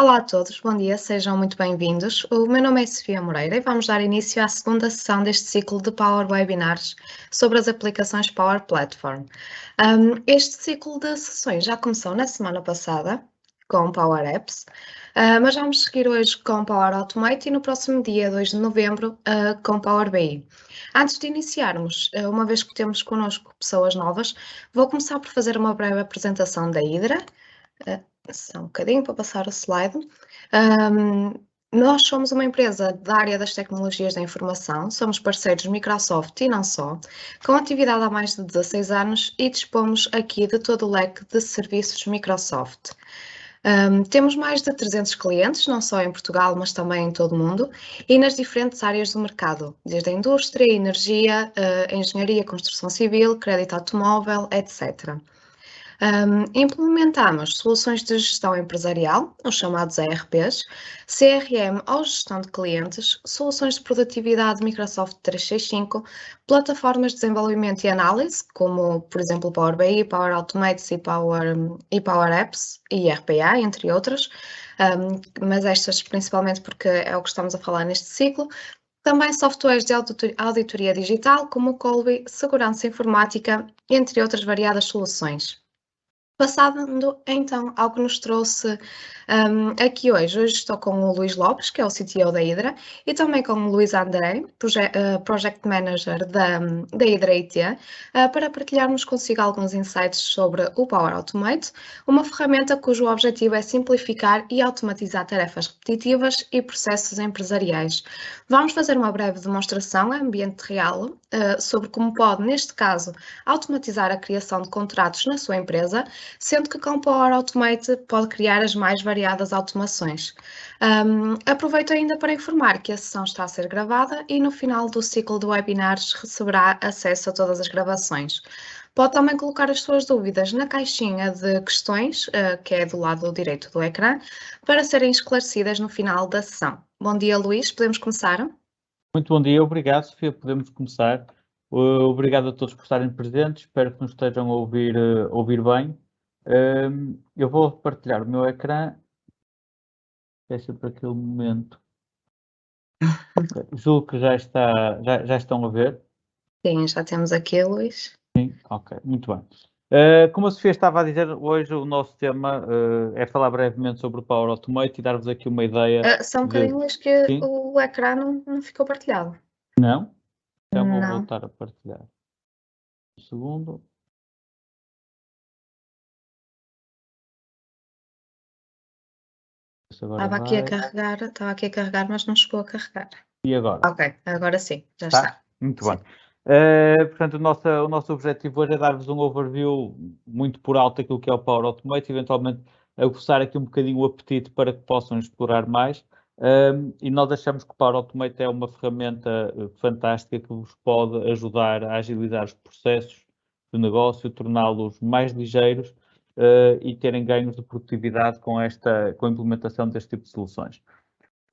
Olá a todos, bom dia, sejam muito bem-vindos. O meu nome é Sofia Moreira e vamos dar início à segunda sessão deste ciclo de Power Webinars sobre as aplicações Power Platform. Este ciclo de sessões já começou na semana passada com Power Apps, mas vamos seguir hoje com Power Automate e no próximo dia 2 de novembro com Power BI. Antes de iniciarmos, uma vez que temos connosco pessoas novas, vou começar por fazer uma breve apresentação da Hydra. Só um bocadinho para passar o slide. Nós somos uma empresa da área das tecnologias da informação, somos parceiros Microsoft e não só, com atividade há mais de 16 anos e dispomos aqui de todo o leque de serviços Microsoft. Temos mais de 300 clientes, não só em Portugal, mas também em todo o mundo, e nas diferentes áreas do mercado, desde a indústria, energia, engenharia, construção civil, crédito automóvel, etc. Implementamos soluções de gestão empresarial, os chamados ERPs, CRM ou gestão de clientes, soluções de produtividade Microsoft 365, plataformas de desenvolvimento e análise, como, por exemplo, Power BI, Power Automate e Power Apps e RPA, entre outras, mas estas principalmente porque é o que estamos a falar neste ciclo. Também softwares de auditoria digital, como o Colby, segurança informática, entre outras variadas soluções. Passando então ao que nos trouxe aqui hoje. Hoje estou com o Luís Lopes, que é o CTO da Hydra, e também com o Luís André, Project Manager da Hydra IT, para partilharmos consigo alguns insights sobre o Power Automate, uma ferramenta cujo objetivo é simplificar e automatizar tarefas repetitivas e processos empresariais. Vamos fazer uma breve demonstração em ambiente real sobre como pode, neste caso, automatizar a criação de contratos na sua empresa, sendo que com Power Automate pode criar as mais variadas automações. Aproveito ainda para informar que a sessão está a ser gravada e no final do ciclo de webinars receberá acesso a todas as gravações. Pode também colocar as suas dúvidas na caixinha de questões, que é do lado direito do ecrã, para serem esclarecidas no final da sessão. Bom dia, Luís, podemos começar? Muito bom dia, obrigado, Sofia. Podemos começar. Obrigado a todos por estarem presentes, espero que nos estejam a ouvir bem. Eu vou partilhar o meu ecrã. É sempre aquele momento. Okay. Julgo que já estão a ver. Sim, já temos aqui, Luís. Sim, ok, muito bem. Como a Sofia estava a dizer, hoje o nosso tema é falar brevemente sobre o Power Automate e dar-vos aqui uma ideia Só um de... bocadinho, Luís, que Sim? o ecrã não ficou partilhado. Não? Então vou Não. voltar a partilhar. Um segundo. Estava aqui a carregar, mas não chegou a carregar. E agora? Ok, agora sim, já Tá? está. Muito Sim. bem. Portanto, o nosso objetivo hoje é dar-vos um overview muito por alto daquilo que é o Power Automate, eventualmente aguçar aqui um bocadinho o apetite para que possam explorar mais. E nós achamos que o Power Automate é uma ferramenta fantástica que vos pode ajudar a agilizar os processos do negócio, torná-los mais ligeiros e terem ganhos de produtividade com a implementação deste tipo de soluções.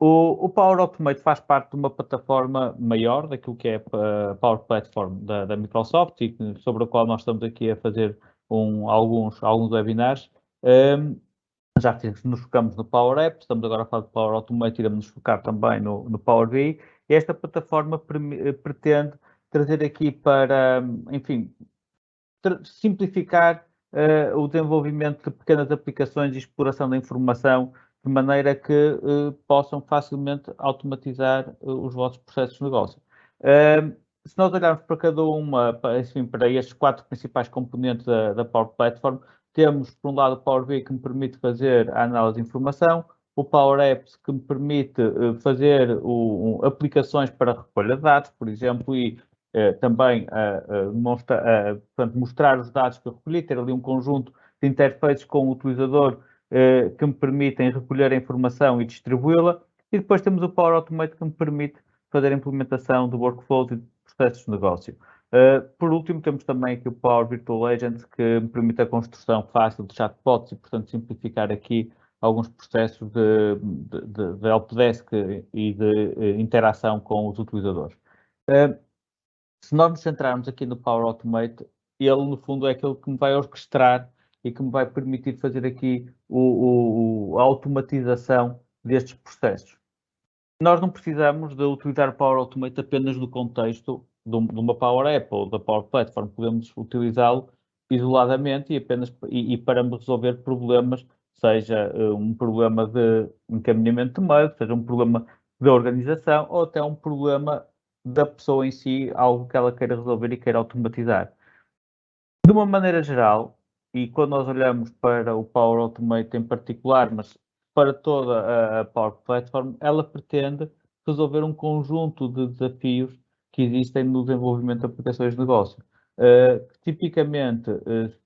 O Power Automate faz parte de uma plataforma maior daquilo que é a Power Platform da Microsoft e sobre a qual nós estamos aqui a fazer alguns webinars. Já nos focamos no Power App, estamos agora a falar de Power Automate e iremos nos focar também no Power BI. E esta plataforma pretende trazer aqui para, enfim, simplificar o desenvolvimento de pequenas aplicações e exploração da informação de maneira que possam facilmente automatizar os vossos processos de negócio. Se nós olharmos para cada uma, enfim, para estes 4 principais componentes da Power Platform, temos, por um lado, o Power BI que me permite fazer a análise de informação, o Power Apps que me permite fazer aplicações para recolha de dados, por exemplo, e também portanto, mostrar os dados que eu recolhi, ter ali um conjunto de interfaces com o utilizador que me permitem recolher a informação e distribuí-la. E depois temos o Power Automate que me permite fazer a implementação do workflow e de processos de negócio. Por último, temos também aqui o Power Virtual Agent que me permite a construção fácil de chatbots e, portanto, simplificar aqui alguns processos de helpdesk e de interação com os utilizadores. Se nós nos centrarmos aqui no Power Automate, ele, no fundo, é aquele que me vai orquestrar e que me vai permitir fazer aqui a automatização destes processos. Nós não precisamos de utilizar Power Automate apenas no contexto de uma Power App ou da Power Platform. Podemos utilizá-lo isoladamente e para resolver problemas, seja um problema de encaminhamento de mail, seja um problema de organização ou até um problema da pessoa em si, algo que ela queira resolver e queira automatizar. De uma maneira geral, e quando nós olhamos para o Power Automate em particular, mas para toda a Power Platform, ela pretende resolver um conjunto de desafios que existem no desenvolvimento de aplicações de negócio. Tipicamente, se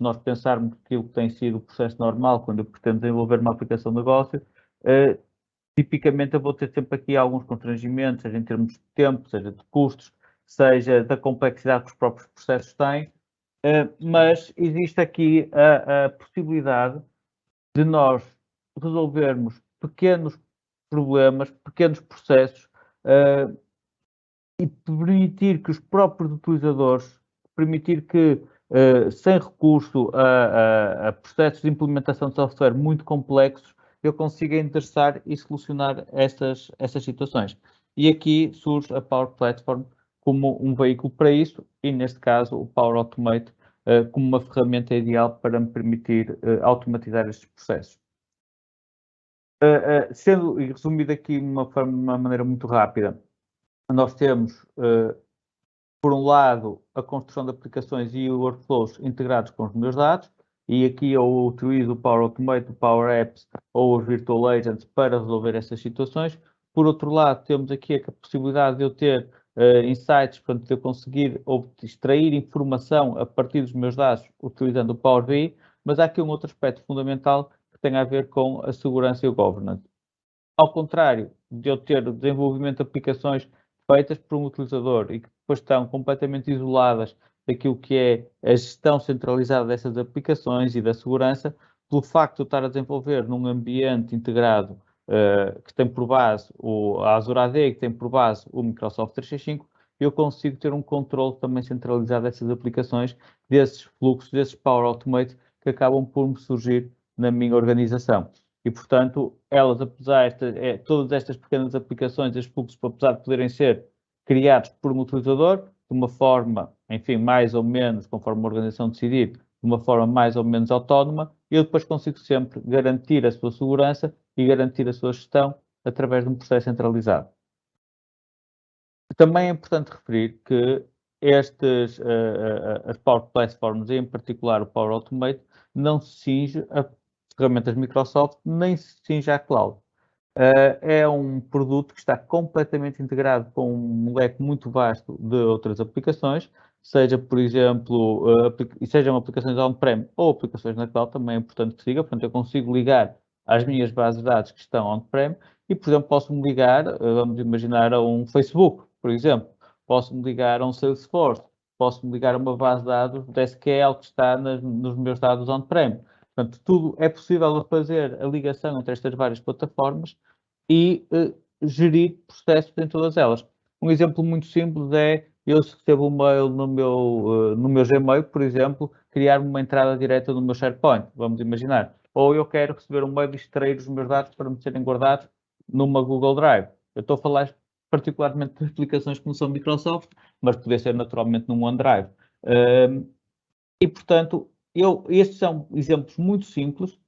nós pensarmos aquilo que tem sido o processo normal quando eu pretendo desenvolver uma aplicação de negócio, tipicamente eu vou ter sempre aqui alguns constrangimentos, seja em termos de tempo, seja de custos, seja da complexidade que os próprios processos têm, mas existe aqui a possibilidade de nós resolvermos pequenos problemas, pequenos processos e permitir que os próprios utilizadores, permitir que, sem recurso a processos de implementação de software muito complexos, eu consiga endereçar e solucionar essas situações. E aqui surge a Power Platform como um veículo para isso e, neste caso, o Power Automate como uma ferramenta ideal para me permitir automatizar estes processos. Sendo e resumido aqui de uma maneira muito rápida, nós temos, por um lado, a construção de aplicações e workflows integrados com os meus dados, e aqui eu utilizo o Power Automate, o Power Apps ou os Virtual Agents para resolver essas situações. Por outro lado, temos aqui a possibilidade de eu ter insights, portanto, de eu conseguir extrair informação a partir dos meus dados utilizando o Power BI, mas há aqui um outro aspecto fundamental que tem a ver com a segurança e o governance. Ao contrário de eu ter o desenvolvimento de aplicações feitas por um utilizador e que depois estão completamente isoladas daquilo que é a gestão centralizada dessas aplicações e da segurança, pelo facto de eu estar a desenvolver num ambiente integrado que tem por base a Azure AD, que tem por base o Microsoft 365, eu consigo ter um controle também centralizado dessas aplicações, desses fluxos, desses Power Automate que acabam por me surgir na minha organização. E, portanto, elas, apesar de todas estas pequenas aplicações, estes fluxos, apesar de poderem ser criados por um utilizador, de uma forma, enfim, mais ou menos, conforme a organização decidir, de uma forma mais ou menos autónoma, eu depois consigo sempre garantir a sua segurança e garantir a sua gestão através de um processo centralizado. Também é importante referir que as Power Platforms, e em particular o Power Automate, não se cinge a ferramentas Microsoft, nem se cinge à cloud. É um produto que está completamente integrado com um leque muito vasto de outras aplicações, seja, por exemplo, sejam aplicações on-prem ou aplicações na cloud, também é importante que siga, portanto eu consigo ligar às minhas bases de dados que estão on-prem e, por exemplo, posso-me ligar, vamos imaginar, a um Facebook, por exemplo, posso-me ligar a um Salesforce, posso-me ligar a uma base de dados de SQL que está nos meus dados on-prem. Portanto, tudo é possível fazer a ligação entre estas várias plataformas e gerir processos em todas elas. Um exemplo muito simples é, eu se recebo um mail no meu Gmail, por exemplo, criar uma entrada direta no meu SharePoint, vamos imaginar. Ou eu quero receber um mail e extrair os meus dados para me serem guardados numa Google Drive. Eu estou a falar particularmente de aplicações que não são Microsoft, mas poderia ser naturalmente num OneDrive. E, portanto, estes são exemplos muito simples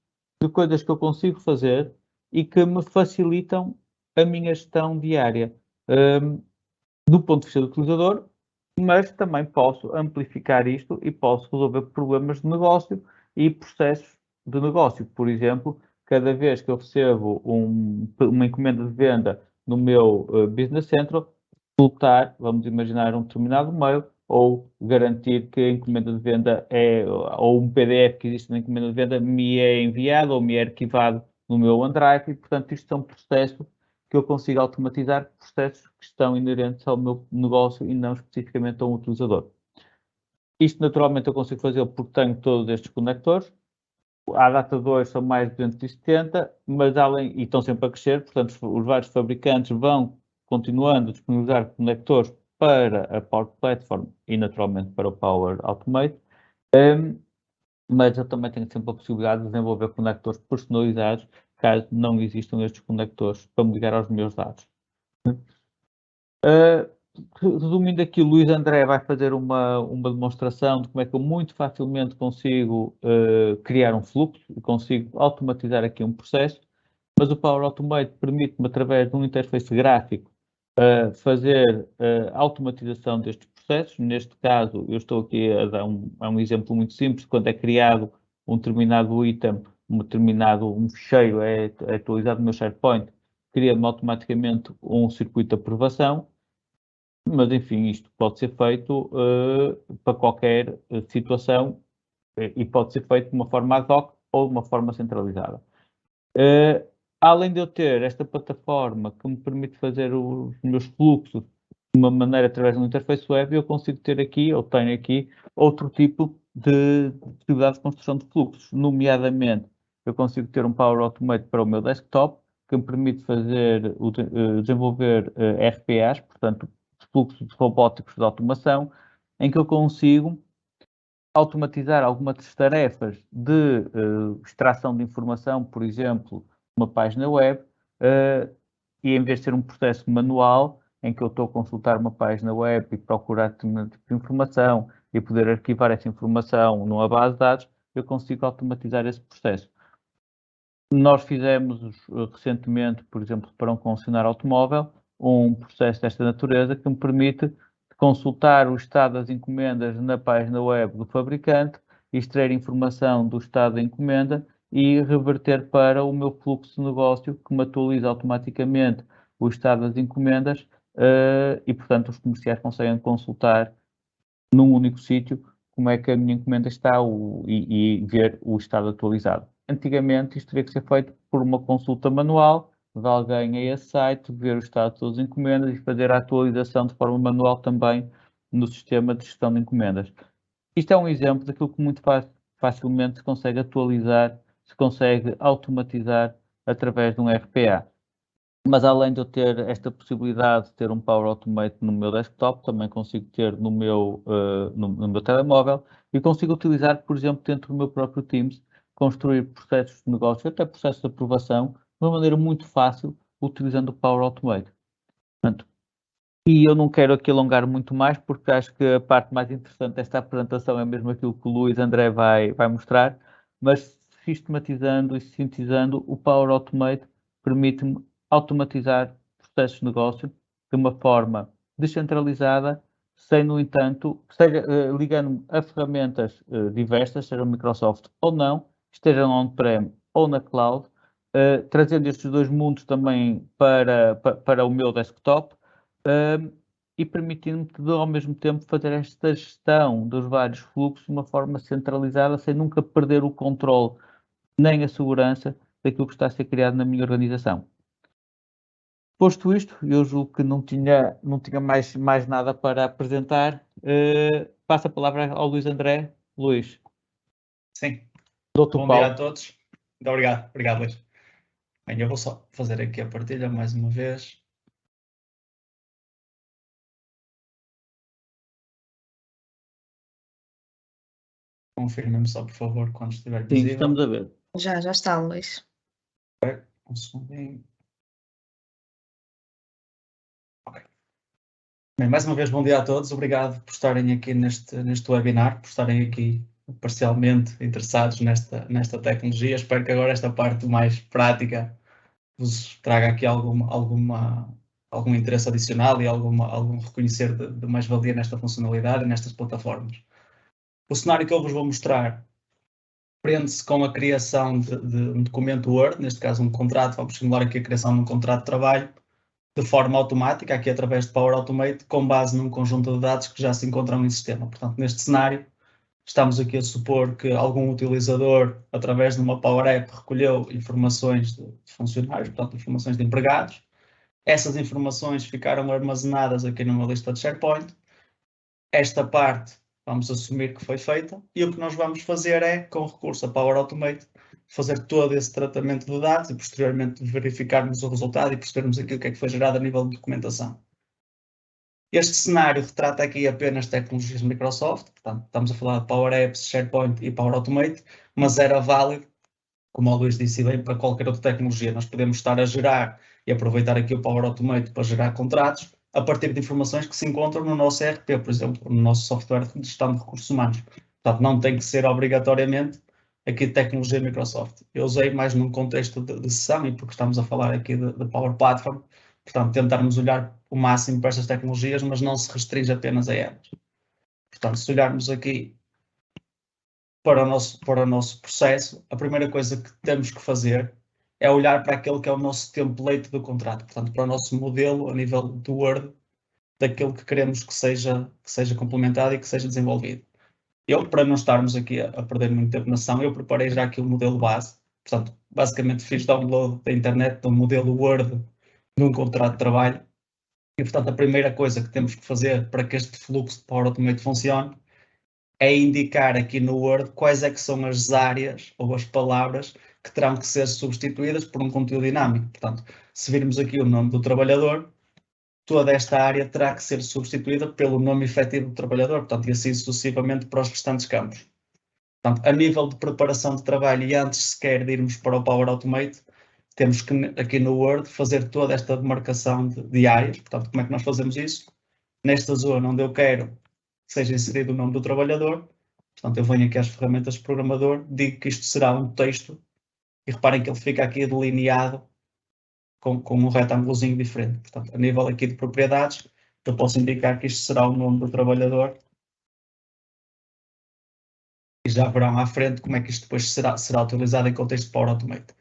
de coisas que eu consigo fazer e que me facilitam a minha gestão diária, do ponto de vista do utilizador, mas também posso amplificar isto e posso resolver problemas de negócio e processos de negócio. Por exemplo, cada vez que eu recebo uma encomenda de venda no meu Business Central, voltar, vamos imaginar, um determinado mail ou garantir que a encomenda de venda ou um PDF que existe na encomenda de venda me é enviado ou me é arquivado no meu OneDrive e, portanto, isto é um processo que eu consigo automatizar, processos que estão inerentes ao meu negócio e não especificamente a um utilizador. Isto, naturalmente, eu consigo fazer porque tenho todos estes conectores. À data de hoje são mais de 270, mas e estão sempre a crescer, portanto, os vários fabricantes vão continuando a disponibilizar conectores para a Power Platform e, naturalmente, para o Power Automate. mas eu também tenho sempre a possibilidade de desenvolver conectores personalizados, caso não existam estes conectores para me ligar aos meus dados. Resumindo aqui, o Luís André vai fazer uma demonstração de como é que eu muito facilmente consigo criar um fluxo e consigo automatizar aqui um processo, mas o Power Automate permite-me, através de um interface gráfico, fazer a automatização destes processos. Neste caso, eu estou aqui a dar um exemplo muito simples. Quando é criado um determinado item, um fecheiro é atualizado no meu SharePoint, cria-me automaticamente um circuito de aprovação. Mas, enfim, isto pode ser feito para qualquer situação e pode ser feito de uma forma ad hoc ou de uma forma centralizada. Além de eu ter esta plataforma que me permite fazer os meus fluxos de uma maneira através de uma interface web, eu consigo ter aqui, ou tenho aqui, outro tipo de possibilidade de construção de fluxos. Nomeadamente, eu consigo ter um Power Automate para o meu desktop, que me permite fazer, desenvolver RPAs, portanto, fluxos robóticos de automação, em que eu consigo automatizar algumas tarefas de extração de informação, por exemplo, uma página web, e em vez de ser um processo manual, em que eu estou a consultar uma página web e procurar determinado tipo de informação e poder arquivar essa informação numa base de dados, eu consigo automatizar esse processo. Nós fizemos recentemente, por exemplo, para um concessionário automóvel, um processo desta natureza que me permite consultar o estado das encomendas na página web do fabricante, extrair informação do estado da encomenda e reverter para o meu fluxo de negócio, que me atualiza automaticamente o estado das encomendas e, portanto, os comerciais conseguem consultar num único sítio como é que a minha encomenda está e ver o estado atualizado. Antigamente isto teria que ser feito por uma consulta manual de alguém a esse site, ver o estado de todas as encomendas e fazer a atualização de forma manual também no sistema de gestão de encomendas. Isto é um exemplo daquilo que muito facilmente se consegue atualizar, se consegue automatizar através de um RPA. Mas além de eu ter esta possibilidade de ter um Power Automate no meu desktop, também consigo ter no meu telemóvel e consigo utilizar, por exemplo, dentro do meu próprio Teams, construir processos de negócio, até processos de aprovação, de uma maneira muito fácil, utilizando o Power Automate. Portanto, e eu não quero aqui alongar muito mais, porque acho que a parte mais interessante desta apresentação é mesmo aquilo que o Luís André vai mostrar, mas sistematizando e sintetizando, o Power Automate permite-me automatizar processos de negócio de uma forma descentralizada, sem, no entanto, ligando-me a ferramentas diversas, sejam Microsoft ou não, estejam on-prem ou na cloud, trazendo estes dois mundos também para o meu desktop, e permitindo-me ao mesmo tempo fazer esta gestão dos vários fluxos de uma forma centralizada, sem nunca perder o controle nem a segurança daquilo que está a ser criado na minha organização. Posto isto, eu julgo que não tinha mais nada para apresentar. Passo a palavra ao Luís André. Luís. Sim. Dou-te o Bom pau. dia a todos. Muito obrigado. Obrigado, Luís. Bem, eu vou só fazer aqui a partilha mais uma vez. Confirme-me só, por favor, quando estiver Sim, visível. estamos a ver. Já está, Luís. Um segundinho. Ok. Bem, mais uma vez, bom dia a todos. Obrigado por estarem aqui neste webinar, por estarem aqui parcialmente interessados nesta tecnologia. Espero que agora esta parte mais prática vos traga aqui algum interesse adicional e algum reconhecer de mais-valia nesta funcionalidade e nestas plataformas. O cenário que eu vos vou mostrar prende-se com a criação de um documento Word, neste caso um contrato, vamos simular aqui a criação de um contrato de trabalho, de forma automática, aqui através de Power Automate, com base num conjunto de dados que já se encontram em sistema. Portanto, neste cenário, estamos aqui a supor que algum utilizador, através de uma Power App, recolheu informações de funcionários, portanto, informações de empregados. Essas informações ficaram armazenadas aqui numa lista de SharePoint. Esta parte vamos assumir que foi feita e o que nós vamos fazer é, com recurso a Power Automate, fazer todo esse tratamento de dados e posteriormente verificarmos o resultado e percebermos aquilo que é que foi gerado a nível de documentação. Este cenário retrata aqui apenas tecnologias Microsoft, portanto, estamos a falar de Power Apps, SharePoint e Power Automate, mas era válido, como o Luís disse bem, para qualquer outra tecnologia. Nós podemos estar a gerar e aproveitar aqui o Power Automate para gerar contratos a partir de informações que se encontram no nosso ERP, por exemplo, no nosso software de gestão de recursos humanos. Portanto, não tem que ser obrigatoriamente aqui de tecnologia Microsoft. Eu usei mais num contexto de sessão e porque estamos a falar aqui de Power Platform, portanto, tentarmos olhar o máximo para estas tecnologias, mas não se restringe apenas a elas. Portanto, se olharmos aqui para o nosso processo, a primeira coisa que temos que fazer é olhar para aquele que é o nosso template do contrato, portanto, para o nosso modelo a nível do Word, daquilo que queremos que seja complementado e que seja desenvolvido. Eu, para não estarmos aqui a perder muito tempo na sessão, eu preparei já aqui o modelo base, portanto, basicamente fiz download da internet do modelo Word de um contrato de trabalho e, portanto, a primeira coisa que temos que fazer para que este fluxo de Power Automate funcione é indicar aqui no Word quais é que são as áreas ou as palavras que terão que ser substituídas por um conteúdo dinâmico. Portanto, se virmos aqui o nome do trabalhador, toda esta área terá que ser substituída pelo nome efetivo do trabalhador, portanto, e assim sucessivamente para os restantes campos. Portanto, a nível de preparação de trabalho e antes sequer de irmos para o Power Automate, temos que aqui no Word fazer toda esta demarcação de áreas. Portanto, como é que nós fazemos isso? Nesta zona onde eu quero que seja inserido o nome do trabalhador, portanto, eu venho aqui às ferramentas de programador, digo que isto será um texto e reparem que ele fica aqui delineado com um retângulozinho diferente. Portanto, a nível aqui de propriedades, eu posso indicar que isto será o nome do trabalhador e já verão à frente como é que isto depois será utilizado em contexto de Power Automate.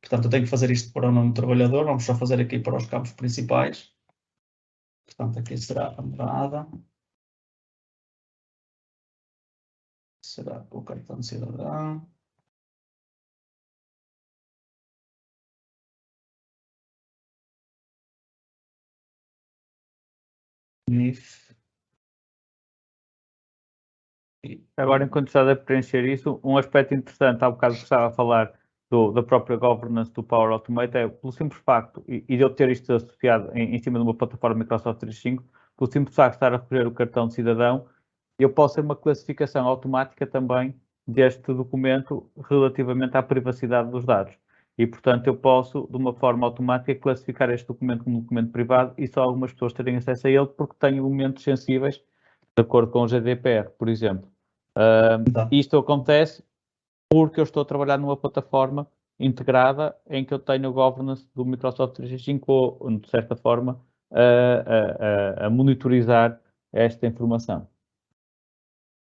Portanto, eu tenho que fazer isto para o nome do trabalhador, vamos só fazer aqui para os campos principais. Portanto, aqui será a morada. Será o cartão de cidadão. NIF. Agora, enquanto estás a preencher isso, um aspecto interessante, há bocado que estava a falar da própria governance do Power Automate, é pelo simples facto, e de eu ter isto associado em cima de uma plataforma Microsoft 365, pelo simples facto de estar a recolher o cartão de cidadão, eu posso ter uma classificação automática também deste documento relativamente à privacidade dos dados. E, portanto, eu posso, de uma forma automática, classificar este documento como um documento privado e só algumas pessoas terem acesso a ele porque têm elementos sensíveis, de acordo com o GDPR, por exemplo. Isto acontece porque eu estou a trabalhar numa plataforma integrada em que eu tenho o governance do Microsoft 365 ou, de certa forma, a monitorizar esta informação.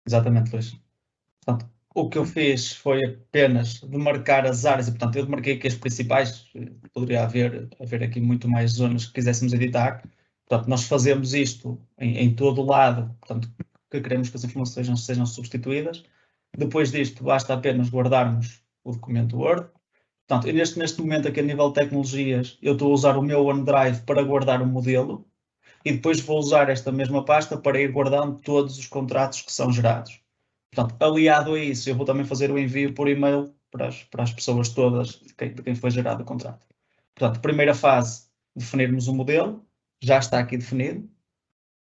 Exatamente, Luís. Portanto, o que eu fiz foi apenas demarcar as áreas, e portanto eu demarquei aqui as principais, poderia haver aqui muito mais zonas que quiséssemos editar. Portanto, nós fazemos isto em todo o lado, portanto, que queremos que as informações sejam substituídas. Depois disto, basta apenas guardarmos o documento Word. Portanto, neste momento aqui a nível de tecnologias, eu estou a usar o meu OneDrive para guardar o modelo e depois vou usar esta mesma pasta para ir guardando todos os contratos que são gerados. Portanto, aliado a isso, eu vou também fazer o envio por e-mail para as pessoas todas de quem foi gerado o contrato. Portanto, primeira fase, definirmos o modelo, já está aqui definido.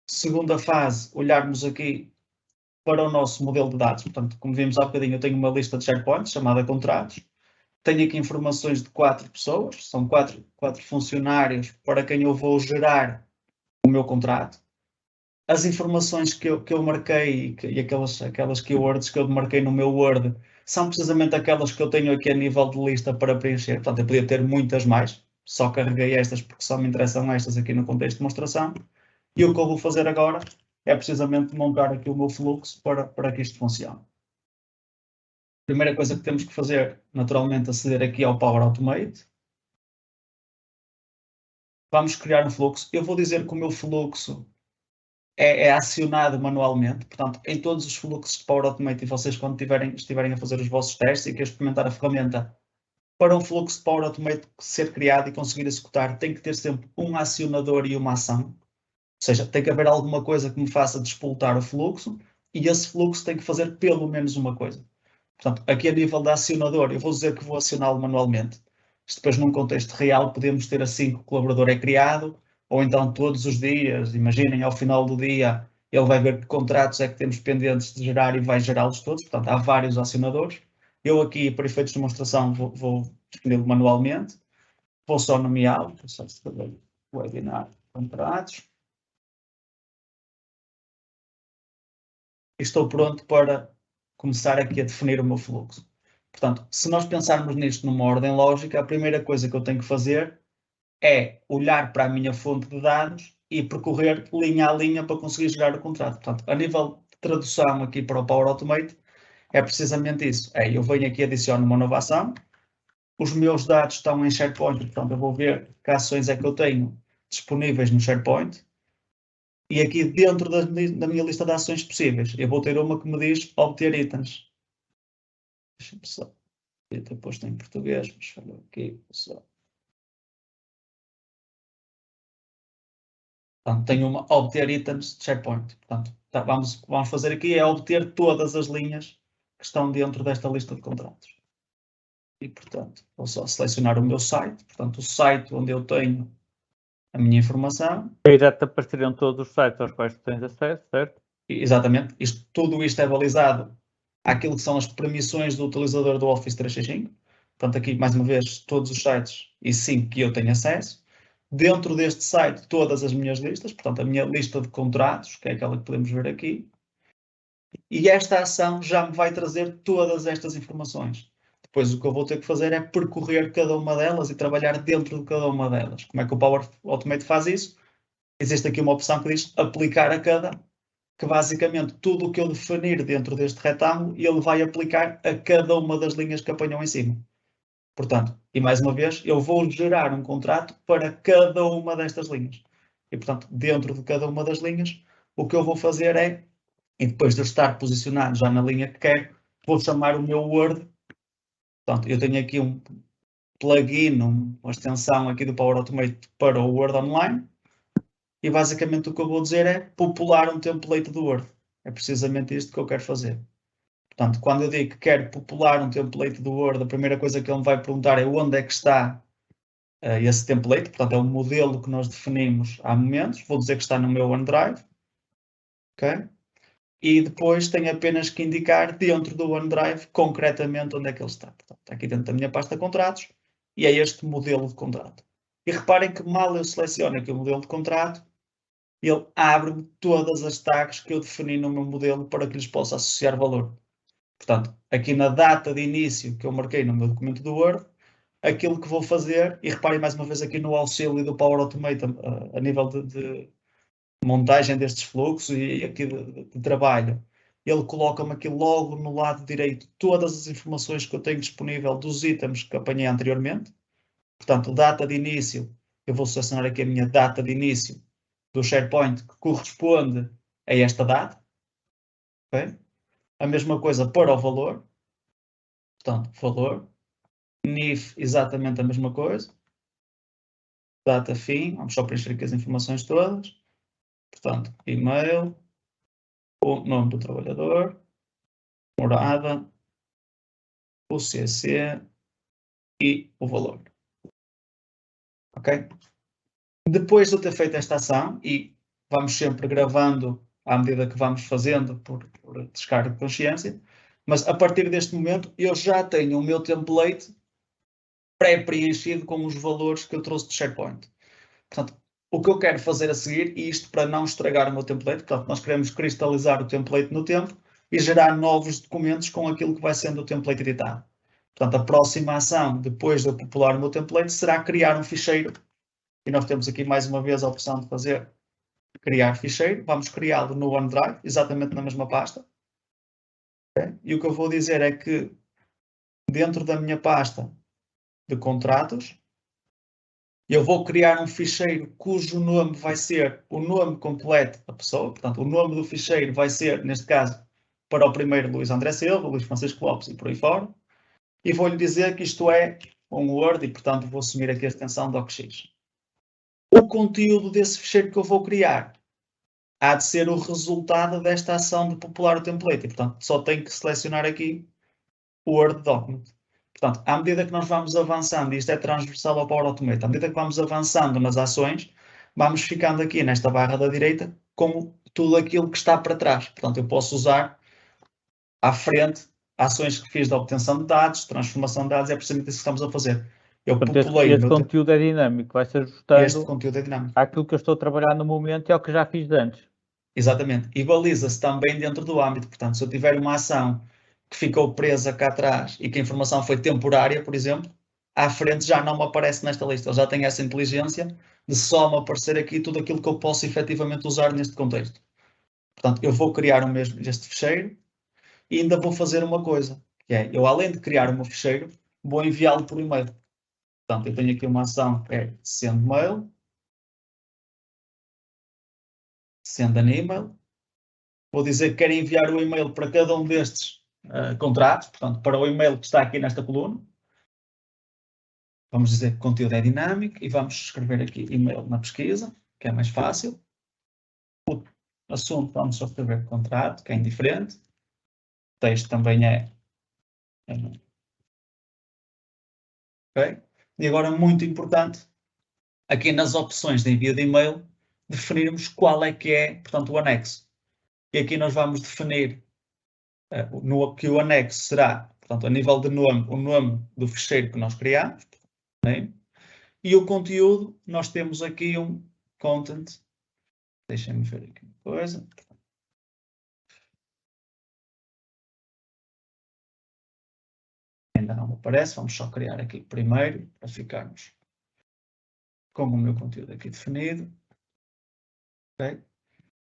Segunda fase, olharmos aqui para o nosso modelo de dados. Portanto, como vimos há bocadinho, eu tenho uma lista de SharePoint chamada contratos. Tenho aqui informações de 4 pessoas, são 4 funcionários para quem eu vou gerar o meu contrato. As informações que eu marquei e aquelas keywords que eu marquei no meu Word são precisamente aquelas que eu tenho aqui a nível de lista para preencher. Portanto, eu podia ter muitas mais, só carreguei estas porque só me interessam estas aqui no contexto de demonstração. E o que eu vou fazer agora é precisamente montar aqui o meu fluxo para que isto funcione. A primeira coisa que temos que fazer, naturalmente, é aceder aqui ao Power Automate. Vamos criar um fluxo. Eu vou dizer que o meu fluxo é acionado manualmente, portanto, em todos os fluxos de Power Automate, e vocês quando estiverem a fazer os vossos testes e querem experimentar a ferramenta, para um fluxo de Power Automate ser criado e conseguir executar, tem que ter sempre um acionador e uma ação, ou seja, tem que haver alguma coisa que me faça despoltar o fluxo, e esse fluxo tem que fazer pelo menos uma coisa. Portanto, aqui a nível da acionador, eu vou dizer que vou acioná-lo manualmente. Depois, num contexto real, podemos ter assim que o colaborador é criado, ou então todos os dias, imaginem, ao final do dia, ele vai ver que contratos é que temos pendentes de gerar e vai gerá-los todos, portanto, há vários acionadores. Eu aqui, para efeitos de demonstração, vou defini-lo manualmente, vou só nomeá-lo, vou só escrever webinar contratos. E estou pronto para começar aqui a definir o meu fluxo. Portanto, se nós pensarmos nisto numa ordem lógica, a primeira coisa que eu tenho que fazer é olhar para a minha fonte de dados e percorrer linha a linha para conseguir gerar o contrato. Portanto, a nível de tradução aqui para o Power Automate, é precisamente isso. Eu venho aqui e adiciono uma nova ação, os meus dados estão em SharePoint, portanto eu vou ver que ações é que eu tenho disponíveis no SharePoint, e aqui dentro da minha lista de ações possíveis, eu vou ter uma que me diz obter itens. Deixa-me só, eu ter posto em português, mas falou aqui, só. Portanto, tenho uma obter itens de SharePoint. Portanto, vamos fazer aqui é obter todas as linhas que estão dentro desta lista de contratos. E, portanto, vou só selecionar o meu site. Portanto, o site onde eu tenho a minha informação. Aí já te apareceriam todos os sites aos quais tu tens acesso, certo? Exatamente. Tudo isto é balizado àquilo que são as permissões do utilizador do Office 365. Portanto, aqui, mais uma vez, todos os sites e sim que eu tenho acesso. Dentro deste site, todas as minhas listas, portanto, a minha lista de contratos, que é aquela que podemos ver aqui. E esta ação já me vai trazer todas estas informações. Depois, o que eu vou ter que fazer é percorrer cada uma delas e trabalhar dentro de cada uma delas. Como é que o Power Automate faz isso? Existe aqui uma opção que diz aplicar a cada, que basicamente tudo o que eu definir dentro deste retângulo, ele vai aplicar a cada uma das linhas que apanham em cima. Portanto, e mais uma vez, eu vou gerar um contrato para cada uma destas linhas. E, portanto, dentro de cada uma das linhas, o que eu vou fazer é, e depois de eu estar posicionado já na linha que quero, vou chamar o meu Word. Portanto, eu tenho aqui um plugin, uma extensão aqui do Power Automate para o Word Online. E basicamente o que eu vou dizer é popular um template do Word. É precisamente isto que eu quero fazer. Portanto, quando eu digo que quero popular um template do Word, a primeira coisa que ele me vai perguntar é onde é que está esse template. Portanto, é um modelo que nós definimos há momentos. Vou dizer que está no meu OneDrive. Okay? E depois tenho apenas que indicar dentro do OneDrive concretamente onde é que ele está. Portanto, está aqui dentro da minha pasta contratos e é este modelo de contrato. E reparem que mal eu seleciono aqui o modelo de contrato, ele abre-me todas as tags que eu defini no meu modelo para que lhes possa associar valor. Portanto, aqui na data de início que eu marquei no meu documento do Word, aquilo que vou fazer, e reparem mais uma vez aqui no auxílio do Power Automate a nível de montagem destes fluxos e aqui de trabalho, ele coloca-me aqui logo no lado direito todas as informações que eu tenho disponível dos itens que apanhei anteriormente. Portanto, data de início, eu vou selecionar aqui a minha data de início do SharePoint que corresponde a esta data. Okay? A mesma coisa para o valor. Portanto, valor. NIF, exatamente a mesma coisa. Data fim. Vamos só preencher aqui as informações todas. Portanto, e-mail, o nome do trabalhador, morada, o CC e o valor. Ok? Depois de eu ter feito esta ação, e vamos sempre gravando à medida que vamos fazendo por descarga de consciência, mas a partir deste momento eu já tenho o meu template pré-preenchido com os valores que eu trouxe de SharePoint. Portanto, o que eu quero fazer a seguir, e isto para não estragar o meu template, portanto, nós queremos cristalizar o template no tempo e gerar novos documentos com aquilo que vai sendo o template editado. Portanto, a próxima ação, depois de eu popular o meu template, será criar um ficheiro. E nós temos aqui mais uma vez a opção de fazer criar ficheiro. Vamos criá-lo no OneDrive, exatamente na mesma pasta. Okay? E o que eu vou dizer é que dentro da minha pasta de contratos, eu vou criar um ficheiro cujo nome vai ser o nome completo da pessoa. Portanto, o nome do ficheiro vai ser, neste caso, para o primeiro Luís André Silva, Luís Francisco Lopes e por aí fora. E vou-lhe dizer que isto é um Word e, portanto, vou assumir aqui a extensão docx. O conteúdo desse ficheiro que eu vou criar há de ser o resultado desta ação de popular o template. E, portanto, só tenho que selecionar aqui o Word Document. Portanto, à medida que nós vamos avançando, e isto é transversal ao Power Automate, à medida que vamos avançando nas ações, vamos ficando aqui nesta barra da direita com tudo aquilo que está para trás. Portanto, eu posso usar à frente ações que fiz de obtenção de dados, transformação de dados, é precisamente isso que estamos a fazer. Eu populei esse conteúdo é dinâmico, vai-se ajustando este conteúdo é dinâmico. àquilo que eu estou a trabalhar no momento e ao que já fiz de antes. Exatamente. E baliza-se também dentro do âmbito. Portanto, se eu tiver uma ação que ficou presa cá atrás e que a informação foi temporária, por exemplo, à frente já não me aparece nesta lista. Ele já tem essa inteligência de só me aparecer aqui tudo aquilo que eu posso efetivamente usar neste contexto. Portanto, eu vou criar este ficheiro e ainda vou fazer uma coisa, que é, eu além de criar um ficheiro, vou enviá-lo por e-mail. Portanto, eu tenho aqui uma ação que é send mail, send an email. Vou dizer que quero enviar o e-mail para cada um destes contratos, portanto, para o e-mail que está aqui nesta coluna. Vamos dizer que o conteúdo é dinâmico e vamos escrever aqui e-mail na pesquisa, que é mais fácil. O assunto, vamos só escrever contrato, que é indiferente. O texto também é. Ok? E agora, muito importante, aqui nas opções de envio de e-mail, definirmos qual é que é, portanto, o anexo. E aqui nós vamos definir que o anexo será, portanto, a nível de nome, o nome do ficheiro que nós criamos. Né? E o conteúdo, nós temos aqui um content. Deixem-me ver aqui uma coisa. Ainda não aparece, vamos só criar aqui primeiro, para ficarmos com o meu conteúdo aqui definido. Okay?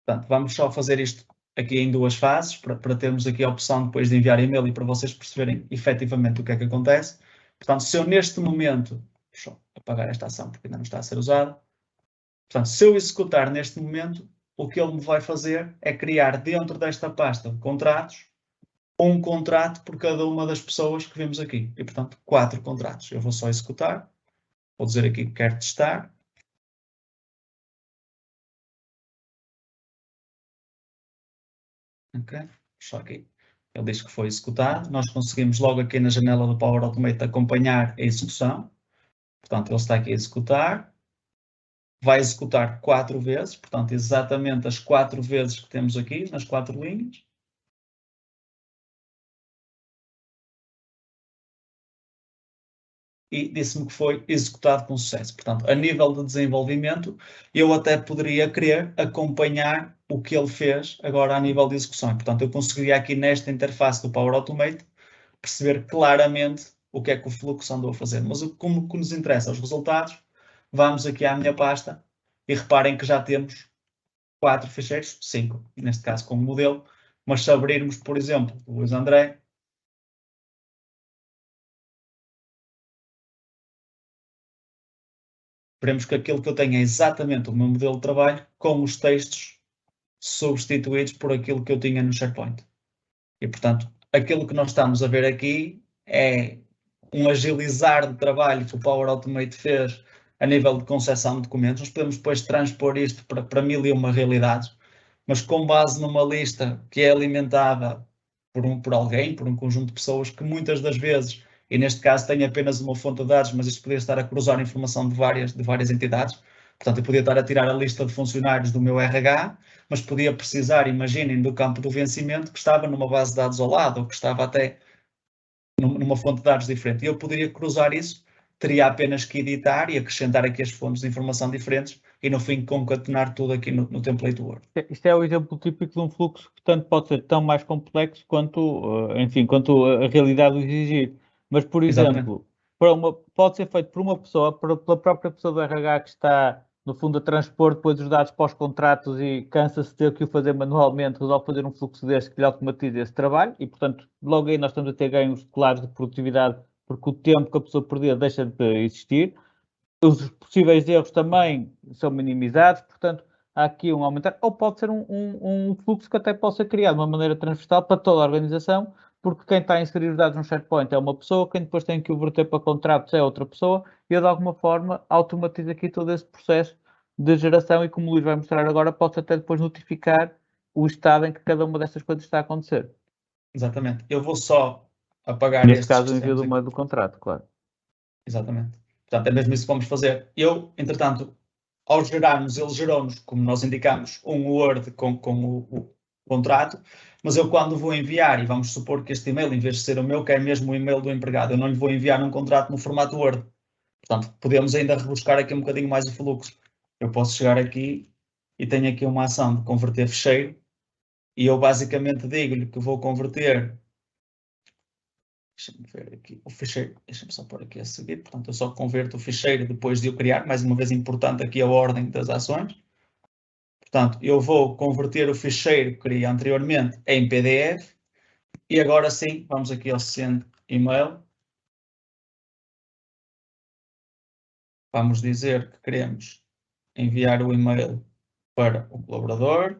Portanto, vamos só fazer isto aqui em duas fases, para termos aqui a opção depois de enviar e-mail e para vocês perceberem efetivamente o que é que acontece. Portanto, se eu neste momento, deixa eu apagar esta ação porque ainda não está a ser usada. Portanto, se eu executar neste momento, o que ele me vai fazer é criar dentro desta pasta de contratos, um contrato por cada uma das pessoas que vemos aqui. E, portanto, 4 contratos. Eu vou só executar. Vou dizer aqui que quero testar. Ok? Só aqui. Ele diz que foi executado. Nós conseguimos logo aqui na janela do Power Automate acompanhar a execução. Portanto, ele está aqui a executar. Vai executar 4 vezes. Portanto, exatamente as 4 vezes que temos aqui, nas 4 linhas. E disse-me que foi executado com sucesso. Portanto, a nível de desenvolvimento, eu até poderia querer acompanhar o que ele fez agora a nível de execução. Portanto, eu conseguiria aqui nesta interface do Power Automate perceber claramente o que é que o fluxo andou a fazer. Mas como que nos interessa os resultados, vamos aqui à minha pasta e reparem que já temos 4 ficheiros, 5, neste caso como modelo, mas se abrirmos, por exemplo, o Luís André, veremos que aquilo que eu tenho é exatamente o meu modelo de trabalho com os textos substituídos por aquilo que eu tinha no SharePoint. E, portanto, aquilo que nós estamos a ver aqui é um agilizar de trabalho que o Power Automate fez a nível de concessão de documentos. Nós podemos depois transpor isto para 1001 realidades, mas com base numa lista que é alimentada por alguém, por um conjunto de pessoas que muitas das vezes, e neste caso tem apenas uma fonte de dados, mas isto poderia estar a cruzar informação de várias entidades. Portanto, eu podia estar a tirar a lista de funcionários do meu RH, mas podia precisar, imaginem, do campo do vencimento que estava numa base de dados ao lado, ou que estava até numa fonte de dados diferente. E eu poderia cruzar isso, teria apenas que editar e acrescentar aqui as fontes de informação diferentes e, no fim, concatenar tudo aqui no template Word. Isto é o exemplo típico de um fluxo que, portanto, pode ser tão mais complexo quanto, enfim, quanto a realidade o exigir. Mas, por exemplo, pode ser feito por uma pessoa, pela própria pessoa do RH que está, no fundo, a transpor depois os dados para os contratos e cansa-se de ter que o fazer manualmente, resolve fazer um fluxo deste que lhe automatiza esse trabalho e, portanto, logo aí nós estamos a ter ganhos claros de produtividade porque o tempo que a pessoa perdia deixa de existir. Os possíveis erros também são minimizados, portanto, há aqui um aumentar, ou pode ser um fluxo que até possa criar de uma maneira transversal para toda a organização, porque quem está a inserir os dados no SharePoint é uma pessoa, quem depois tem que o verter para contratos é outra pessoa, e eu de alguma forma automatizo aqui todo esse processo de geração e, como o Luís vai mostrar agora, posso até depois notificar o estado em que cada uma destas coisas está a acontecer. Exatamente. Eu vou só apagar neste caso, o envio do meio do contrato, claro. Exatamente. Portanto, é mesmo isso que vamos fazer. Eu, entretanto, ao gerarmos, ele gerou-nos, como nós indicamos, um Word com o contrato, mas eu quando vou enviar, e vamos supor que este e-mail, em vez de ser o meu, que é mesmo o e-mail do empregado, eu não lhe vou enviar um contrato no formato Word. Portanto, podemos ainda rebuscar aqui um bocadinho mais o fluxo. Eu posso chegar aqui e tenho aqui uma ação de converter ficheiro, e eu basicamente digo-lhe que vou converter. Deixa-me ver aqui o ficheiro, deixa-me só pôr aqui a seguir. Portanto, eu só converto o ficheiro depois de o criar. Mais uma vez, importante aqui a ordem das ações. Portanto, eu vou converter o ficheiro que criei anteriormente em PDF. E agora sim, vamos aqui ao send email. Vamos dizer que queremos enviar o e-mail para o colaborador.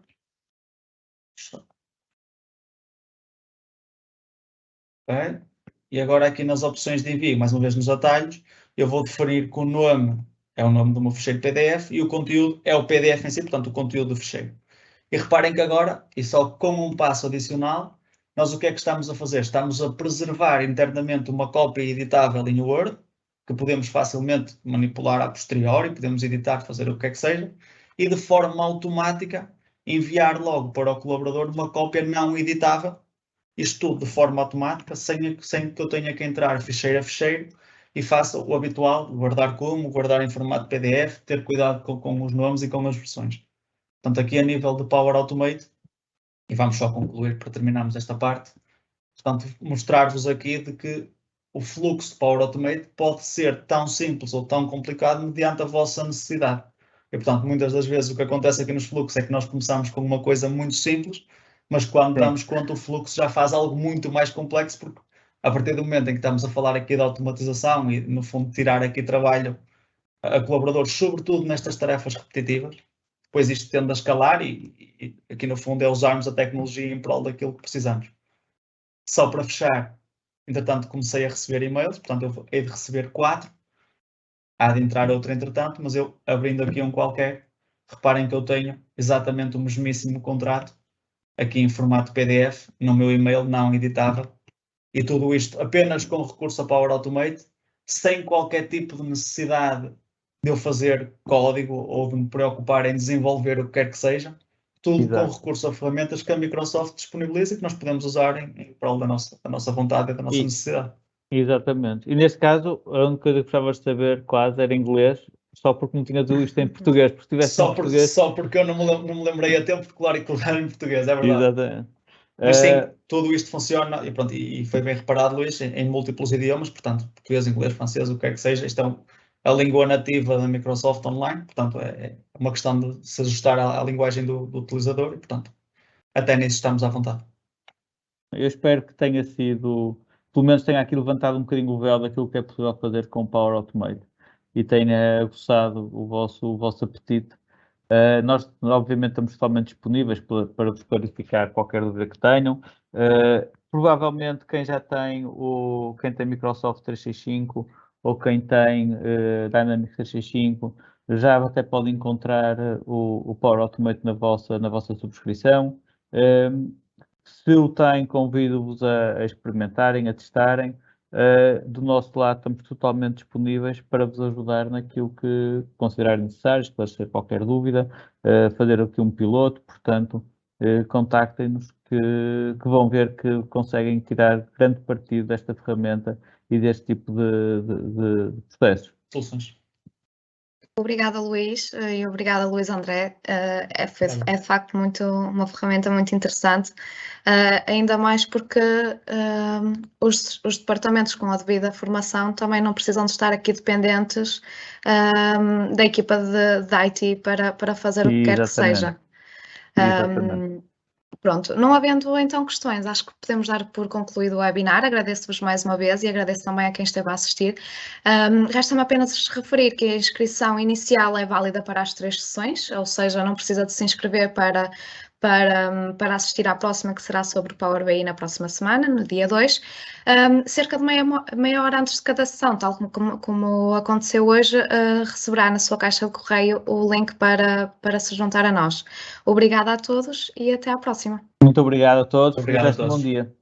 Okay. E agora aqui nas opções de envio, mais uma vez nos atalhos, eu vou definir que o nome é o nome do meu ficheiro PDF e o conteúdo é o PDF em si, portanto o conteúdo do ficheiro. E reparem que agora, e só com um passo adicional, nós o que é que estamos a fazer? Estamos a preservar internamente uma cópia editável em Word, que podemos facilmente manipular a posteriori, podemos editar, fazer o que é que seja, e de forma automática enviar logo para o colaborador uma cópia não editável, isto tudo de forma automática, sem que eu tenha que entrar ficheiro a ficheiro e faça o habitual, guardar como, guardar em formato PDF, ter cuidado com os nomes e com as versões. Portanto, aqui a nível de Power Automate, e vamos só concluir para terminarmos esta parte, portanto, mostrar-vos aqui de que o fluxo de Power Automate pode ser tão simples ou tão complicado mediante a vossa necessidade. E, portanto, muitas das vezes o que acontece aqui nos fluxos é que nós começamos com uma coisa muito simples, mas quando damos conta o fluxo já faz algo muito mais complexo, porque a partir do momento em que estamos a falar aqui de automatização e, no fundo, tirar aqui trabalho a colaboradores, sobretudo nestas tarefas repetitivas, depois isto tende a escalar e aqui no fundo é usarmos a tecnologia em prol daquilo que precisamos. Só para fechar, entretanto comecei a receber e-mails, portanto eu hei de receber 4, há de entrar outro entretanto, mas eu abrindo aqui um qualquer, reparem que eu tenho exatamente o mesmíssimo contrato, aqui em formato PDF, no meu e-mail não editável, e tudo isto apenas com recurso a Power Automate, sem qualquer tipo de necessidade de eu fazer código ou de me preocupar em desenvolver o que quer que seja, tudo com recurso a ferramentas que a Microsoft disponibiliza e que nós podemos usar em prol da nossa vontade e da nossa necessidade. Exatamente. E neste caso, a única coisa que precisavas de saber quase era inglês, só porque não tinhas isto em português, porque se tivesse em português... Só porque eu não me lembrei a tempo de colar e colar em português, é verdade. Exatamente. Mas sim, tudo isto funciona, e, pronto, e foi bem reparado, Luís, em múltiplos idiomas, portanto, português, inglês, francês, o que quer que seja, isto é a língua nativa da Microsoft Online, portanto, é uma questão de se ajustar à linguagem do utilizador, e, portanto, até nisso estamos à vontade. Eu espero que tenha sido, pelo menos tenha aqui levantado um bocadinho o véu daquilo que é possível fazer com o Power Automate e tenha aguçado o vosso apetite. Nós, obviamente, estamos totalmente disponíveis para vos clarificar qualquer dúvida que tenham. Provavelmente, quem já tem quem tem Microsoft 365 ou quem tem Dynamics 365 já até pode encontrar o Power Automate na vossa subscrição. Se o tem, convido-vos a experimentarem, a testarem. Do nosso lado, estamos totalmente disponíveis para vos ajudar naquilo que considerarem necessário, esclarecer qualquer dúvida, fazer aqui um piloto, portanto, contactem-nos que vão ver que conseguem tirar grande partido desta ferramenta e deste tipo de processos. Soluções. Obrigada, Luís, e obrigada, Luís André. É de facto uma ferramenta muito interessante, ainda mais porque os departamentos com a devida formação também não precisam de estar aqui dependentes da equipa de IT para fazer o que quer que seja. Pronto, não havendo então questões, acho que podemos dar por concluído o webinar. Agradeço-vos mais uma vez e agradeço também a quem esteve a assistir. Resta-me apenas referir que a inscrição inicial é válida para as 3 sessões, ou seja, não precisa de se inscrever para assistir à próxima, que será sobre Power BI na próxima semana, no dia 2. Cerca de meia hora antes de cada sessão, tal como aconteceu hoje, receberá na sua caixa de correio o link para se juntar a nós. Obrigada a todos e até à próxima. Muito obrigado a todos. Obrigado a todos. Bom dia.